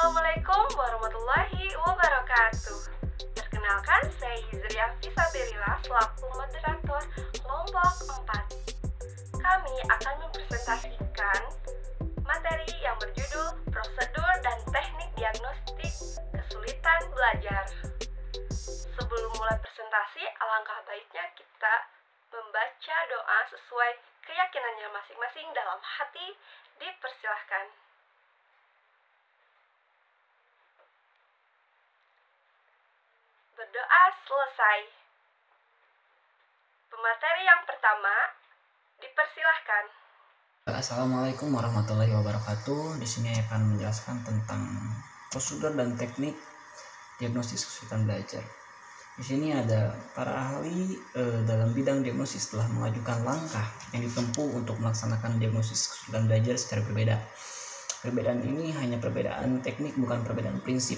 Assalamualaikum warahmatullahi wabarakatuh. Perkenalkan, saya Hizriya Fisabilillah selaku moderator kelompok 4. Kami akan mempresentasikan materi yang berjudul Prosedur dan Teknik Diagnostik Kesulitan Belajar. Sebelum mulai presentasi, alangkah baiknya kita membaca doa sesuai keyakinannya masing-masing dalam hati. Dipersilahkan. Berdoa selesai. Pemateri yang pertama, dipersilahkan. Assalamualaikum warahmatullahi wabarakatuh. Di sini akan menjelaskan tentang prosedur dan teknik diagnosis kesulitan belajar. Di sini ada para ahli dalam bidang diagnosis telah mengajukan langkah yang ditempuh untuk melaksanakan diagnosis kesulitan belajar secara berbeda. Perbedaan ini hanya perbedaan teknik, bukan perbedaan prinsip.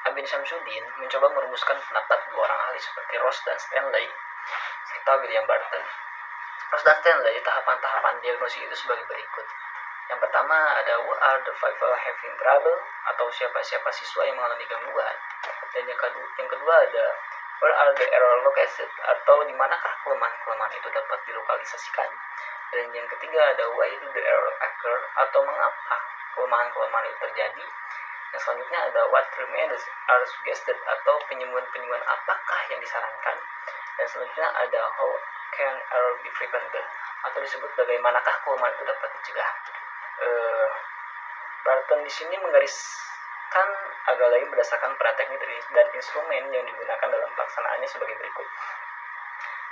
Abin Syamsuddin mencoba merumuskan pendapat dua orang ahli seperti Ross dan Stanley serta William Barton. Ross dan Stanley, tahapan-tahapan diagnosis itu sebagai berikut. Yang pertama ada who are the people having trouble, atau siapa-siapa siswa yang mengalami gangguan. Dan yang kedua ada where are the error located, atau di manakah kelemahan-kelemahan itu dapat dilokalisasikan. Dan yang ketiga ada why do the error occur, atau mengapa kelemahan-kelemahan itu terjadi. Yang selanjutnya ada what remedies are suggested, atau penyembuhan-penyembuhan apakah yang disarankan. Dan selanjutnya ada how can error be prevented, atau disebut bagaimanakah kelemahan itu dapat dicegah. Barton di sini menggariskan agak lain berdasarkan pada teknik dan instrumen yang digunakan dalam pelaksanaannya sebagai berikut.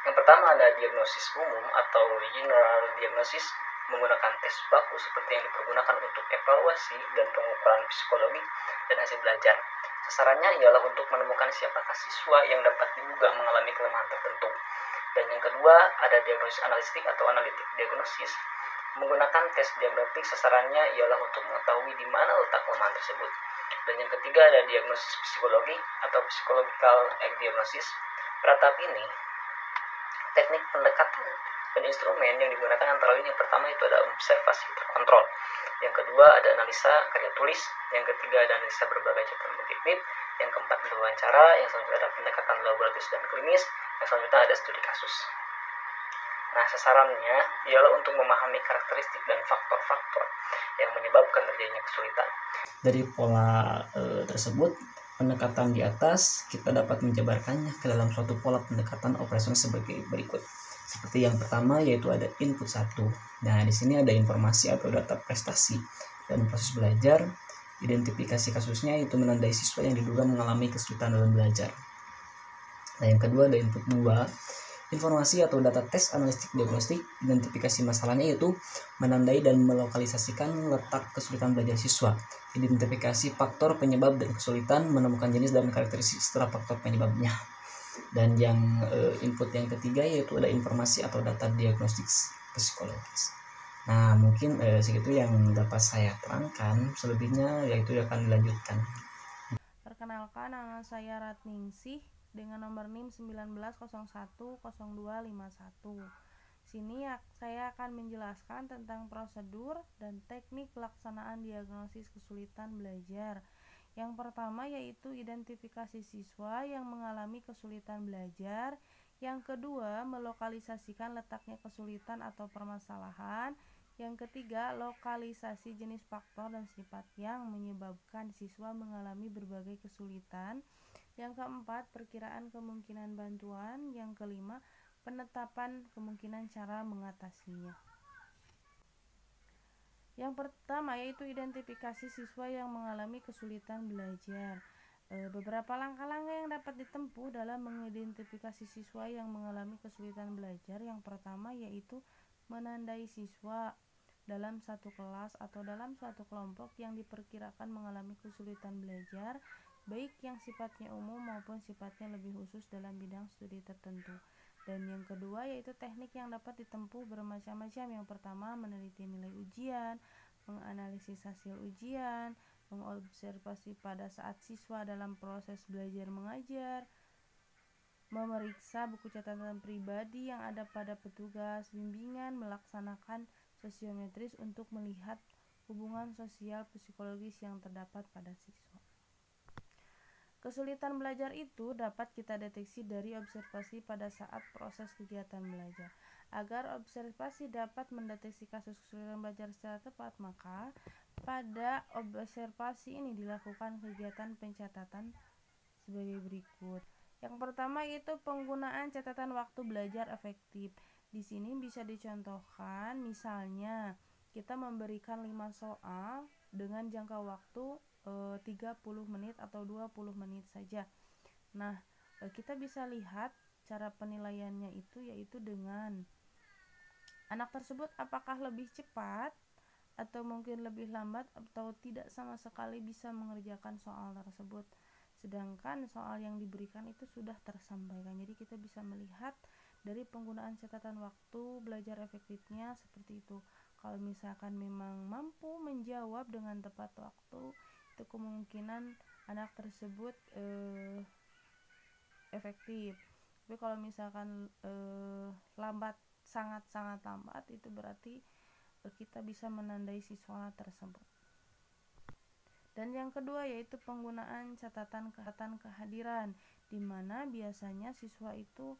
Yang pertama ada diagnosis umum atau general diagnosis, menggunakan tes baku seperti yang dipergunakan untuk evaluasi dan pengukuran psikologi dan hasil belajar. Sasarannya ialah untuk menemukan siapakah siswa yang dapat diduga mengalami kelemahan tertentu. Dan yang kedua ada diagnosis analitik atau analitik diagnosis, menggunakan tes diagnostik. Sasarannya ialah untuk mengetahui di mana letak kelemahan tersebut. Dan yang ketiga ada diagnosis psikologi atau psychological diagnosis. Pada tahap ini, teknik pendekatan dan instrumen yang digunakan antara lain yang pertama itu ada observasi terkontrol, yang kedua ada analisa karya tulis, yang ketiga ada analisa berbagai catatan objektif, yang keempat ada wawancara, yang selanjutnya ada pendekatan laboratoris dan klinis, yang selanjutnya ada studi kasus. Nah, sasarannya ialah untuk memahami karakteristik dan faktor-faktor yang menyebabkan terjadinya kesulitan. Dari pola tersebut, pendekatan di atas kita dapat menjabarkannya ke dalam suatu pola pendekatan operasional sebagai berikut. Seperti yang pertama yaitu ada input 1. Nah, di sini ada informasi atau data prestasi dan proses belajar. Identifikasi kasusnya itu menandai siswa yang diduga mengalami kesulitan dalam belajar. Nah, yang kedua ada input 2. Informasi atau data tes analitik diagnostik. Identifikasi masalahnya yaitu menandai dan melokalisasikan letak kesulitan belajar siswa. Identifikasi faktor penyebab dan kesulitan, menemukan jenis dan karakteristik setelah faktor penyebabnya. Dan yang input yang ketiga yaitu ada informasi atau data diagnostik psikologis. Nah, mungkin segitu yang dapat saya terangkan. Selebihnya yaitu akan dilanjutkan. Perkenalkan, nama saya Ratningsih dengan nomor NIM 19010251. Sini saya akan menjelaskan tentang prosedur dan teknik pelaksanaan diagnosis kesulitan belajar. Yang pertama yaitu identifikasi siswa yang mengalami kesulitan belajar. Yang kedua, melokalisasikan letaknya kesulitan atau permasalahan. Yang ketiga, lokalisasi jenis faktor dan sifat yang menyebabkan siswa mengalami berbagai kesulitan. Yang keempat, perkiraan kemungkinan bantuan. Yang kelima, penetapan kemungkinan cara mengatasinya. Yang pertama yaitu identifikasi siswa yang mengalami kesulitan belajar. Beberapa langkah-langkah yang dapat ditempuh dalam mengidentifikasi siswa yang mengalami kesulitan belajar. Yang pertama yaitu menandai siswa dalam satu kelas atau dalam suatu kelompok yang diperkirakan mengalami kesulitan belajar, baik yang sifatnya umum maupun sifatnya lebih khusus dalam bidang studi tertentu. Dan yang kedua yaitu teknik yang dapat ditempuh bermacam-macam. Yang pertama, meneliti nilai ujian, menganalisis hasil ujian, mengobservasi pada saat siswa dalam proses belajar mengajar, memeriksa buku catatan pribadi yang ada pada petugas bimbingan, melaksanakan sosiometris untuk melihat hubungan sosial psikologis yang terdapat pada siswa. Kesulitan belajar itu dapat kita deteksi dari observasi pada saat proses kegiatan belajar. Agar observasi dapat mendeteksi kasus kesulitan belajar secara tepat, maka pada observasi ini dilakukan kegiatan pencatatan sebagai berikut. Yang pertama yaitu penggunaan catatan waktu belajar efektif. Di sini bisa dicontohkan, misalnya kita memberikan 5 soal dengan jangka waktu 30 menit atau 20 menit saja. Nah, kita bisa lihat cara penilaiannya itu yaitu dengan anak tersebut apakah lebih cepat atau mungkin lebih lambat atau tidak sama sekali bisa mengerjakan soal tersebut. Sedangkan soal yang diberikan itu sudah tersampaikan. Jadi kita bisa melihat dari penggunaan catatan waktu belajar efektifnya seperti itu. Kalau misalkan memang mampu menjawab dengan tepat waktu, itu kemungkinan anak tersebut efektif. Tapi kalau misalkan lambat, sangat-sangat lambat, itu berarti kita bisa menandai siswa tersebut. Dan yang kedua yaitu penggunaan catatan kehadiran, di mana biasanya siswa itu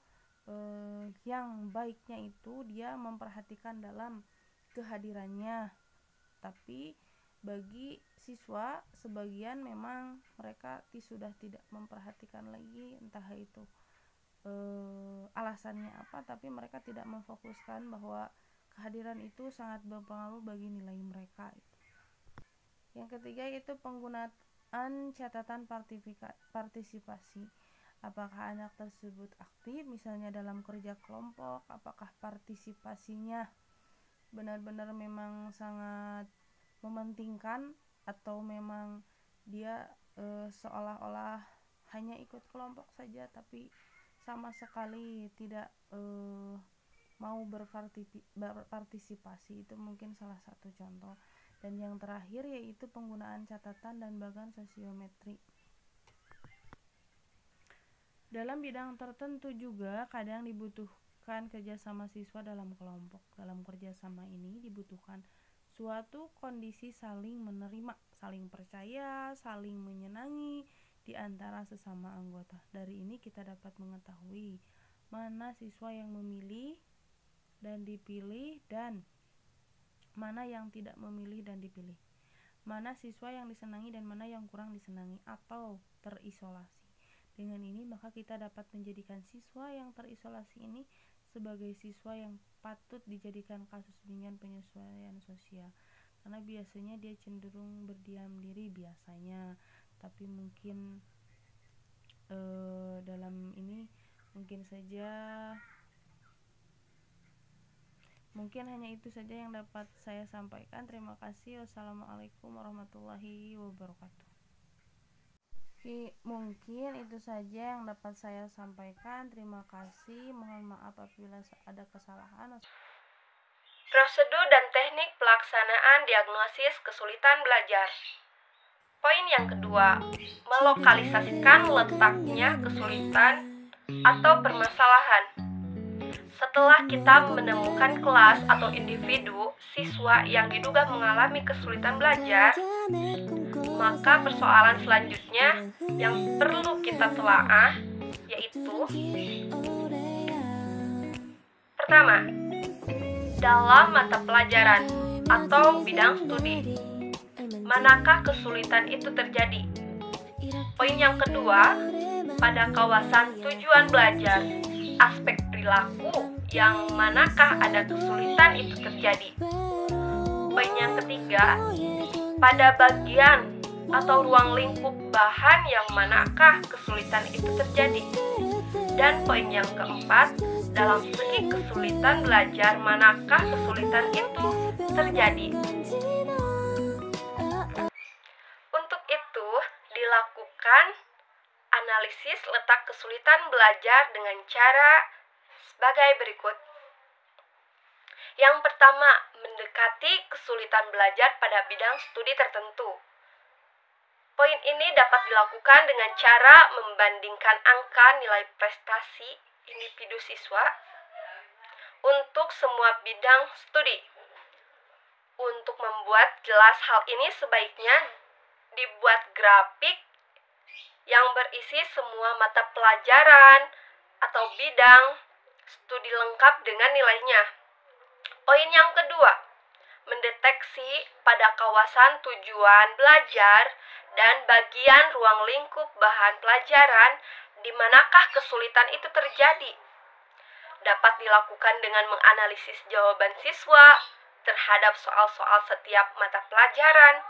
yang baiknya itu dia memperhatikan dalam kehadirannya. Tapi bagi siswa sebagian memang mereka sudah tidak memperhatikan lagi, entah itu alasannya apa, tapi mereka tidak memfokuskan bahwa kehadiran itu sangat berpengaruh bagi nilai mereka. Yang ketiga yaitu penggunaan catatan partisipasi. Apakah anak tersebut aktif misalnya dalam kerja kelompok, apakah partisipasinya benar-benar memang sangat mementingkan atau memang dia seolah-olah hanya ikut kelompok saja tapi sama sekali tidak mau berpartisipasi. Itu mungkin salah satu contoh. Dan yang terakhir yaitu penggunaan catatan dan bagan sosiometri. Dalam bidang tertentu juga kadang dibutuhkan kerjasama siswa dalam kelompok. Dalam kerjasama ini dibutuhkan suatu kondisi saling menerima, saling percaya, saling menyenangi di antara sesama anggota. Dari ini kita dapat mengetahui mana siswa yang memilih dan dipilih dan mana yang tidak memilih dan dipilih, mana siswa yang disenangi dan mana yang kurang disenangi atau terisolasi. Dengan ini maka kita dapat menjadikan siswa yang terisolasi ini sebagai siswa yang patut dijadikan kasus bimbingan penyesuaian sosial, karena biasanya dia cenderung berdiam diri biasanya, tapi mungkin dalam ini mungkin hanya itu saja yang dapat saya sampaikan. Terima kasih. Wassalamualaikum warahmatullahi wabarakatuh. Mungkin itu saja yang dapat saya sampaikan. Terima kasih. Mohon maaf apabila ada kesalahan. Prosedur dan teknik pelaksanaan diagnosis kesulitan belajar. Poin yang kedua, melokalisasikan letaknya kesulitan atau permasalahan. Setelah kita menemukan kelas atau individu siswa yang diduga mengalami kesulitan belajar, maka persoalan selanjutnya yang perlu kita telaah yaitu: pertama, dalam mata pelajaran atau bidang studi, manakah kesulitan itu terjadi? Poin yang kedua, pada kawasan tujuan belajar, aspek perilaku yang manakah ada kesulitan itu terjadi? Poin yang ketiga, pada bagian atau ruang lingkup bahan yang manakah kesulitan itu terjadi? Dan poin yang keempat, dalam segi kesulitan belajar manakah kesulitan itu terjadi? Untuk itu, dilakukan analisis letak kesulitan belajar dengan cara sebagai berikut. Yang pertama, mendekati kesulitan belajar pada bidang studi tertentu. Poin ini dapat dilakukan dengan cara membandingkan angka nilai prestasi individu siswa untuk semua bidang studi. Untuk membuat jelas hal ini sebaiknya dibuat grafik yang berisi semua mata pelajaran atau bidang studi lengkap dengan nilainya. Poin yang kedua, mendeteksi pada kawasan tujuan belajar dan bagian ruang lingkup bahan pelajaran di manakah kesulitan itu terjadi. Dapat dilakukan dengan menganalisis jawaban siswa terhadap soal-soal setiap mata pelajaran.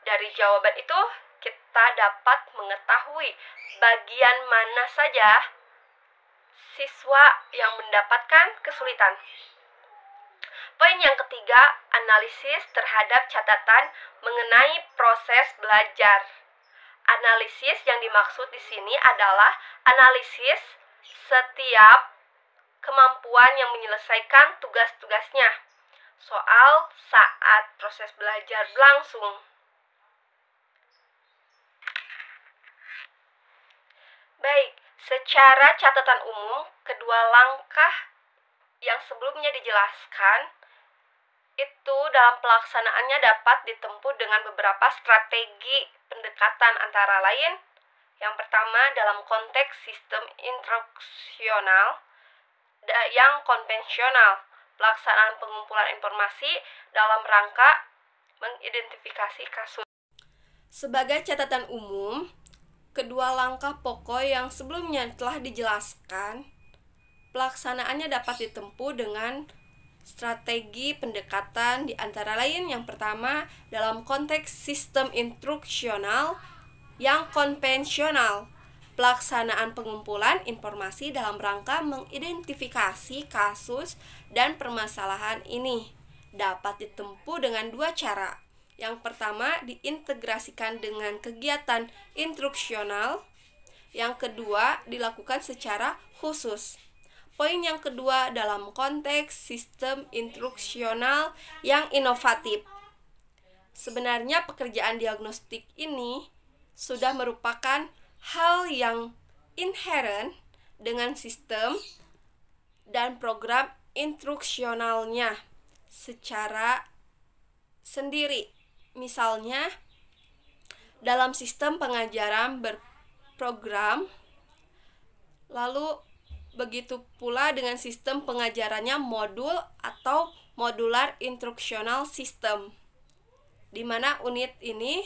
Dari jawaban itu, kita dapat mengetahui bagian mana saja siswa yang mendapatkan kesulitan. Poin yang ketiga, analisis terhadap catatan mengenai proses belajar. Analisis yang dimaksud di sini adalah analisis setiap kemampuan yang menyelesaikan tugas-tugasnya. Soal saat proses belajar berlangsung. Baik, secara catatan umum, kedua langkah yang sebelumnya dijelaskan itu dalam pelaksanaannya dapat ditempuh dengan beberapa strategi pendekatan, antara lain yang pertama dalam konteks sistem instruksional yang konvensional, pelaksanaan pengumpulan informasi dalam rangka mengidentifikasi kasus. Sebagai catatan umum, kedua langkah pokok yang sebelumnya telah dijelaskan, pelaksanaannya dapat ditempuh dengan strategi pendekatan, di antara lain yang pertama dalam konteks sistem instruksional yang konvensional, pelaksanaan pengumpulan informasi dalam rangka mengidentifikasi kasus dan permasalahan ini dapat ditempuh dengan dua cara. Yang pertama diintegrasikan dengan kegiatan instruksional, yang kedua dilakukan secara khusus. Poin yang kedua dalam konteks sistem instruksional yang inovatif. Sebenarnya pekerjaan diagnostik ini sudah merupakan hal yang inherent dengan sistem dan program instruksionalnya secara sendiri. Misalnya, dalam sistem pengajaran berprogram, lalu begitu pula dengan sistem pengajarannya modul atau modular instructional system, di mana unit ini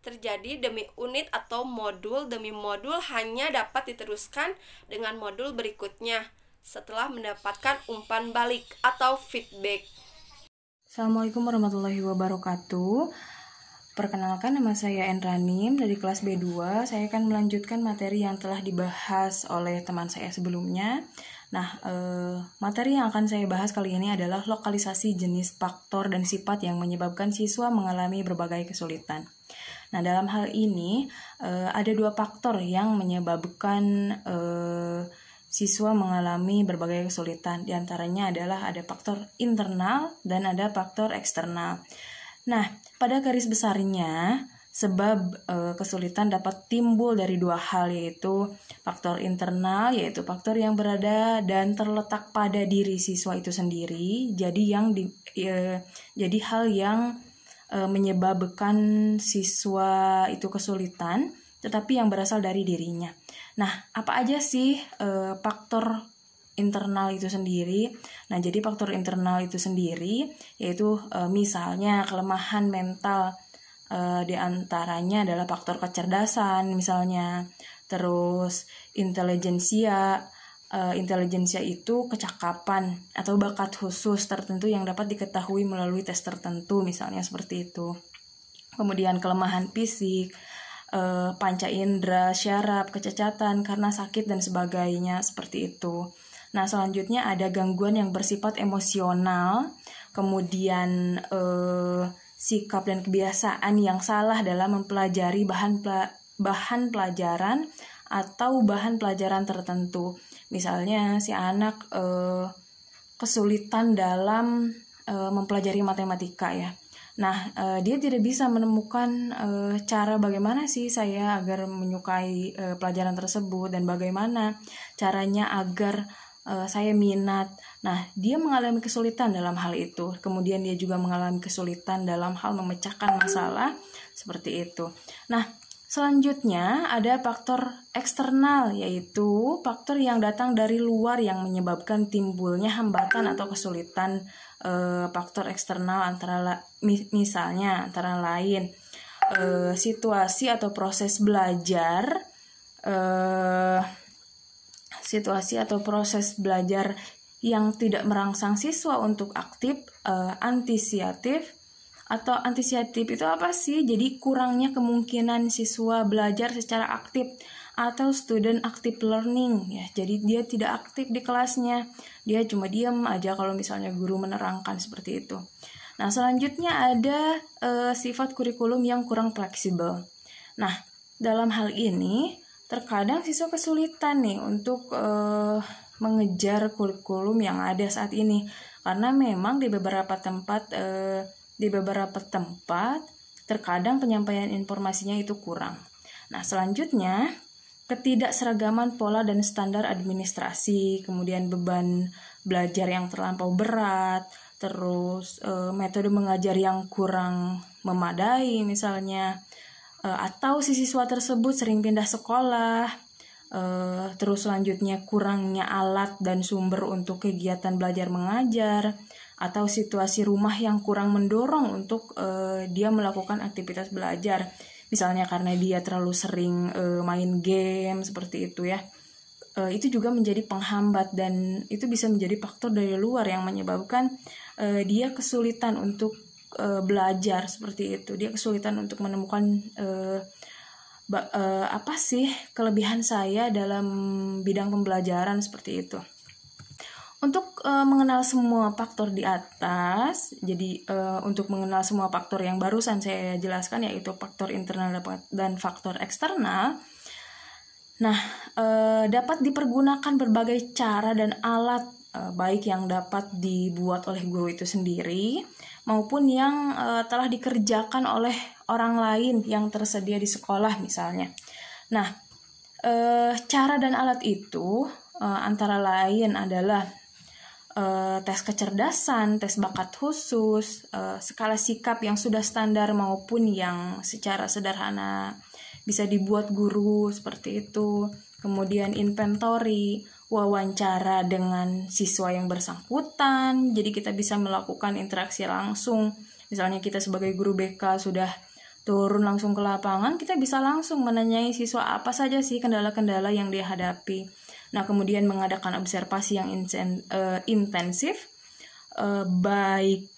terjadi demi unit atau modul demi modul hanya dapat diteruskan dengan modul berikutnya setelah mendapatkan umpan balik atau feedback. Assalamualaikum warahmatullahi wabarakatuh. Perkenalkan, nama saya Enranim dari kelas B2. Saya akan melanjutkan materi yang telah dibahas oleh teman saya sebelumnya. Nah, materi yang akan saya bahas kali ini adalah lokalisasi jenis faktor dan sifat yang menyebabkan siswa mengalami berbagai kesulitan. Nah, dalam hal ini ada dua faktor yang menyebabkan siswa mengalami berbagai kesulitan. Di antaranya adalah ada faktor internal dan ada faktor eksternal. Nah, pada garis besarnya, sebab kesulitan dapat timbul dari dua hal, yaitu faktor internal, yaitu faktor yang berada dan terletak pada diri siswa itu sendiri. Jadi hal yang menyebabkan siswa itu kesulitan, tetapi yang berasal dari dirinya. Nah, apa aja sih faktor internal itu sendiri? Nah, jadi faktor internal itu sendiri yaitu misalnya kelemahan mental, di antaranya adalah faktor kecerdasan misalnya, terus intelijensia. Intelijensia itu kecakapan atau bakat khusus tertentu yang dapat diketahui melalui tes tertentu, misalnya seperti itu. Kemudian kelemahan fisik, panca indera, syaraf, kecacatan karena sakit dan sebagainya, seperti itu. Nah, selanjutnya ada gangguan yang bersifat emosional, kemudian sikap dan kebiasaan yang salah dalam mempelajari bahan pelajaran atau bahan pelajaran tertentu. Misalnya si anak kesulitan dalam mempelajari matematika ya. Nah, dia tidak bisa menemukan cara bagaimana sih saya agar menyukai pelajaran tersebut dan bagaimana caranya agar saya minat. Nah, dia mengalami kesulitan dalam hal itu. Kemudian dia juga mengalami kesulitan dalam hal memecahkan masalah seperti itu. Nah, selanjutnya ada faktor eksternal, yaitu faktor yang datang dari luar yang menyebabkan timbulnya hambatan atau kesulitan. Faktor eksternal misalnya antara lain situasi atau proses belajar, yang tidak merangsang siswa untuk aktif, antisiatif. Atau antisiatif itu apa sih? Jadi kurangnya kemungkinan siswa belajar secara aktif, atau student active learning ya. Jadi dia tidak aktif di kelasnya, dia cuma diam aja kalau misalnya guru menerangkan seperti itu. Nah, selanjutnya ada sifat kurikulum yang kurang fleksibel. Nah, dalam hal ini terkadang siswa kesulitan nih untuk mengejar kurikulum yang ada saat ini, karena memang di beberapa tempat terkadang penyampaian informasinya itu kurang. Nah, selanjutnya ketidakseragaman pola dan standar administrasi, kemudian beban belajar yang terlampau berat, terus metode mengajar yang kurang memadai misalnya, atau si siswa tersebut sering pindah sekolah, terus selanjutnya kurangnya alat dan sumber untuk kegiatan belajar mengajar, atau situasi rumah yang kurang mendorong untuk dia melakukan aktivitas belajar. Misalnya karena dia terlalu sering main game seperti itu ya. Itu juga menjadi penghambat, dan itu bisa menjadi faktor dari luar yang menyebabkan dia kesulitan untuk belajar seperti itu. Dia kesulitan untuk menemukan apa sih kelebihan saya dalam bidang pembelajaran seperti itu. Untuk mengenal semua faktor di atas, jadi untuk mengenal semua faktor yang barusan saya jelaskan, yaitu faktor internal dan faktor eksternal, nah dapat dipergunakan berbagai cara dan alat, baik yang dapat dibuat oleh guru itu sendiri, maupun yang telah dikerjakan oleh orang lain yang tersedia di sekolah misalnya. Nah, cara dan alat itu antara lain adalah tes kecerdasan, tes bakat khusus, skala sikap yang sudah standar maupun yang secara sederhana bisa dibuat guru seperti itu. Kemudian inventory, wawancara dengan siswa yang bersangkutan. Jadi kita bisa melakukan interaksi langsung. Misalnya kita sebagai guru BK sudah turun langsung ke lapangan, kita bisa langsung menanyai siswa apa saja sih kendala-kendala yang dia hadapi. Nah, kemudian mengadakan observasi yang intensif, baik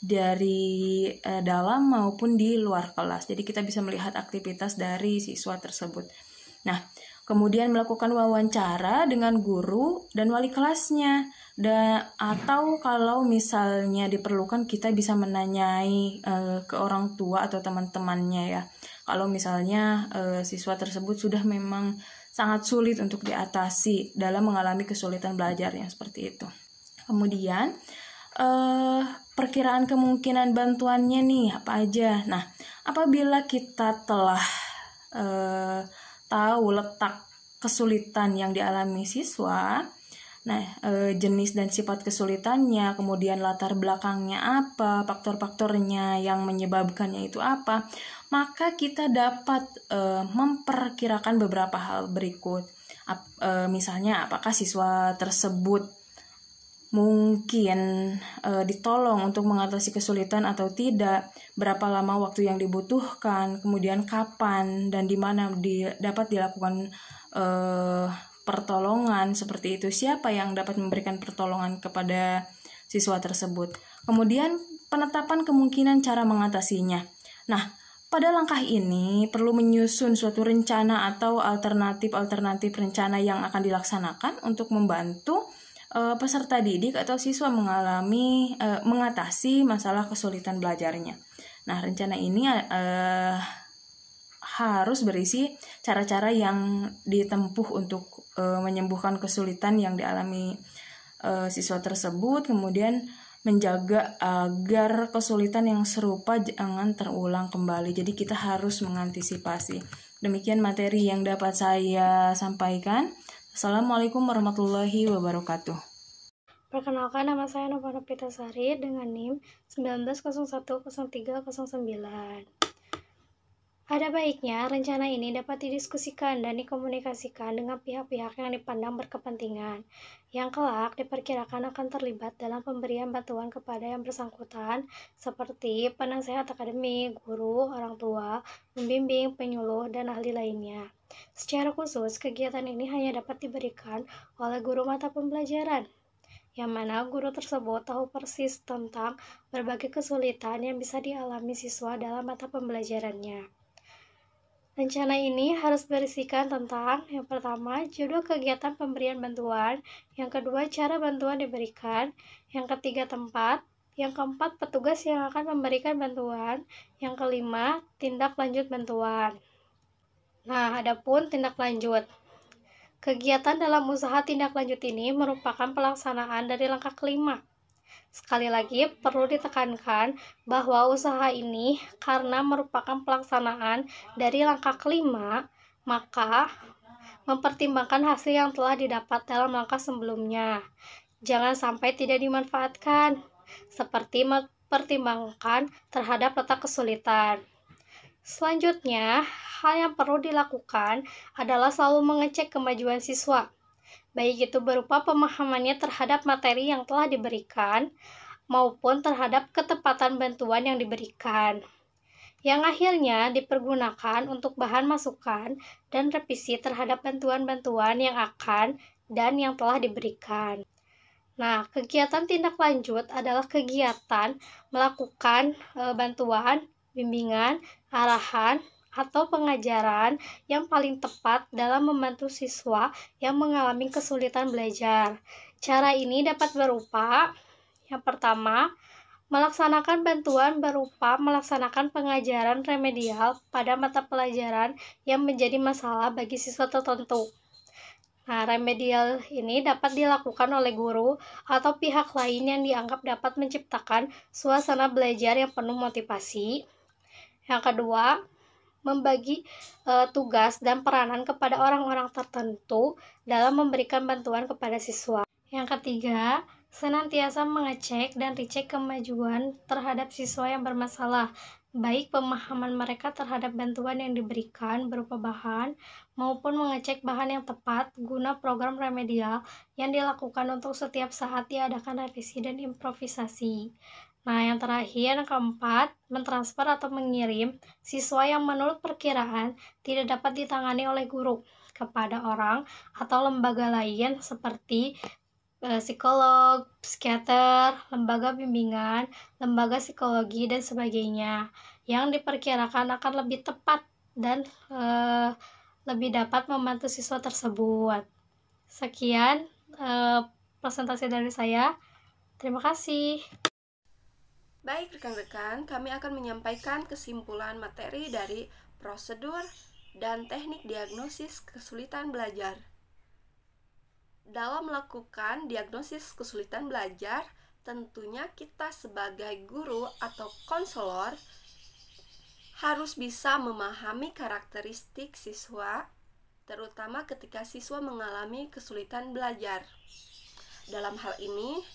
dari dalam maupun di luar kelas. Jadi kita bisa melihat aktivitas dari siswa tersebut. Nah, kemudian melakukan wawancara dengan guru dan wali kelasnya. Atau kalau misalnya diperlukan, kita bisa menanyai ke orang tua atau teman-temannya ya. Kalau misalnya siswa tersebut sudah memang sangat sulit untuk diatasi dalam mengalami kesulitan belajarnya seperti itu. Kemudian perkiraan kemungkinan bantuannya nih apa aja. Nah, apabila kita telah tahu letak kesulitan yang dialami siswa, nah jenis dan sifat kesulitannya, kemudian latar belakangnya apa, faktor-faktornya yang menyebabkannya itu apa, maka kita dapat memperkirakan beberapa hal berikut. Misalnya apakah siswa tersebut mungkin ditolong untuk mengatasi kesulitan atau tidak, berapa lama waktu yang dibutuhkan, kemudian kapan dan di mana dapat dilakukan pertolongan seperti itu, siapa yang dapat memberikan pertolongan kepada siswa tersebut. Kemudian penetapan kemungkinan cara mengatasinya. Nah, pada langkah ini perlu menyusun suatu rencana atau alternatif rencana yang akan dilaksanakan untuk membantu peserta didik atau siswa mengatasi masalah kesulitan belajarnya. Nah, rencana ini harus berisi cara-cara yang ditempuh untuk menyembuhkan kesulitan yang dialami siswa tersebut, kemudian menjaga agar kesulitan yang serupa jangan terulang kembali. Jadi kita harus mengantisipasi. Demikian materi yang dapat saya sampaikan. Assalamualaikum warahmatullahi wabarakatuh. Perkenalkan, nama saya Nova Novitasari dengan NIM 19010309. Ada baiknya rencana ini dapat didiskusikan dan dikomunikasikan dengan pihak-pihak yang dipandang berkepentingan, yang kelak diperkirakan akan terlibat dalam pemberian bantuan kepada yang bersangkutan, seperti penasehat akademik, guru, orang tua, pembimbing, penyuluh, dan ahli lainnya. Secara khusus, kegiatan ini hanya dapat diberikan oleh guru mata pembelajaran, yang mana guru tersebut tahu persis tentang berbagai kesulitan yang bisa dialami siswa dalam mata pembelajarannya. Rencana ini harus berisikan tentang, yang pertama, judul kegiatan pemberian bantuan, yang kedua, cara bantuan diberikan, yang ketiga, tempat, yang keempat, petugas yang akan memberikan bantuan, yang kelima, tindak lanjut bantuan. Nah, adapun tindak lanjut. Kegiatan dalam usaha tindak lanjut ini merupakan pelaksanaan dari langkah kelima. Sekali lagi, perlu ditekankan bahwa usaha ini karena merupakan pelaksanaan dari langkah kelima, maka mempertimbangkan hasil yang telah didapat dalam langkah sebelumnya. Jangan sampai tidak dimanfaatkan, seperti mempertimbangkan terhadap letak kesulitan. Selanjutnya, hal yang perlu dilakukan adalah selalu mengecek kemajuan siswa, baik itu berupa pemahamannya terhadap materi yang telah diberikan, maupun terhadap ketepatan bantuan yang diberikan, yang akhirnya dipergunakan untuk bahan masukan dan revisi terhadap bantuan-bantuan yang akan dan yang telah diberikan. Nah, kegiatan tindak lanjut adalah kegiatan melakukan bantuan, bimbingan, arahan, atau pengajaran yang paling tepat dalam membantu siswa yang mengalami kesulitan belajar. Cara ini dapat berupa, yang pertama, melaksanakan bantuan berupa melaksanakan pengajaran remedial pada mata pelajaran yang menjadi masalah bagi siswa tertentu. Nah, remedial ini dapat dilakukan oleh guru atau pihak lain yang dianggap dapat menciptakan suasana belajar yang penuh motivasi. Yang kedua, membagi tugas dan peranan kepada orang-orang tertentu dalam memberikan bantuan kepada siswa. Yang ketiga, senantiasa mengecek dan dicek kemajuan terhadap siswa yang bermasalah, baik pemahaman mereka terhadap bantuan yang diberikan berupa bahan, maupun mengecek bahan yang tepat guna program remedial yang dilakukan untuk setiap saat diadakan revisi dan improvisasi. Nah, yang terakhir, yang keempat, mentransfer atau mengirim siswa yang menurut perkiraan tidak dapat ditangani oleh guru kepada orang atau lembaga lain seperti psikolog, psikiater, lembaga bimbingan, lembaga psikologi, dan sebagainya, yang diperkirakan akan lebih tepat dan lebih dapat membantu siswa tersebut. Sekian presentasi dari saya. Terima kasih. Baik rekan-rekan, kami akan menyampaikan kesimpulan materi dari prosedur dan teknik diagnosis kesulitan belajar. Dalam melakukan diagnosis kesulitan belajar, tentunya kita sebagai guru atau konselor harus bisa memahami karakteristik siswa, terutama ketika siswa mengalami kesulitan belajar. Dalam hal ini,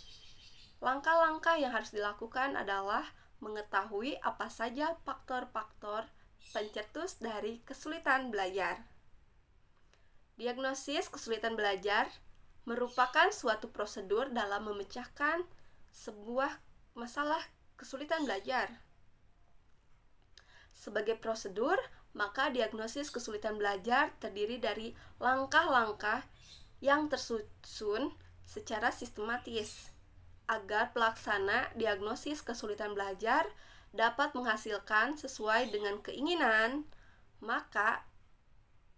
langkah-langkah yang harus dilakukan adalah mengetahui apa saja faktor-faktor pencetus dari kesulitan belajar. Diagnosis kesulitan belajar merupakan suatu prosedur dalam memecahkan sebuah masalah kesulitan belajar. Sebagai prosedur, maka diagnosis kesulitan belajar terdiri dari langkah-langkah yang tersusun secara sistematis agar pelaksana diagnosis kesulitan belajar dapat menghasilkan sesuai dengan keinginan. Maka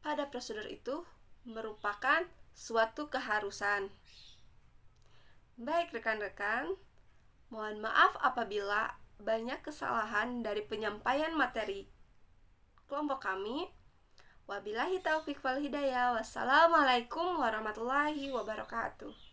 pada prosedur itu merupakan suatu keharusan. Baik rekan-rekan, mohon maaf apabila banyak kesalahan dari penyampaian materi kelompok kami. Wabillahi taufiq wal hidayah. Wassalamualaikum warahmatullahi wabarakatuh.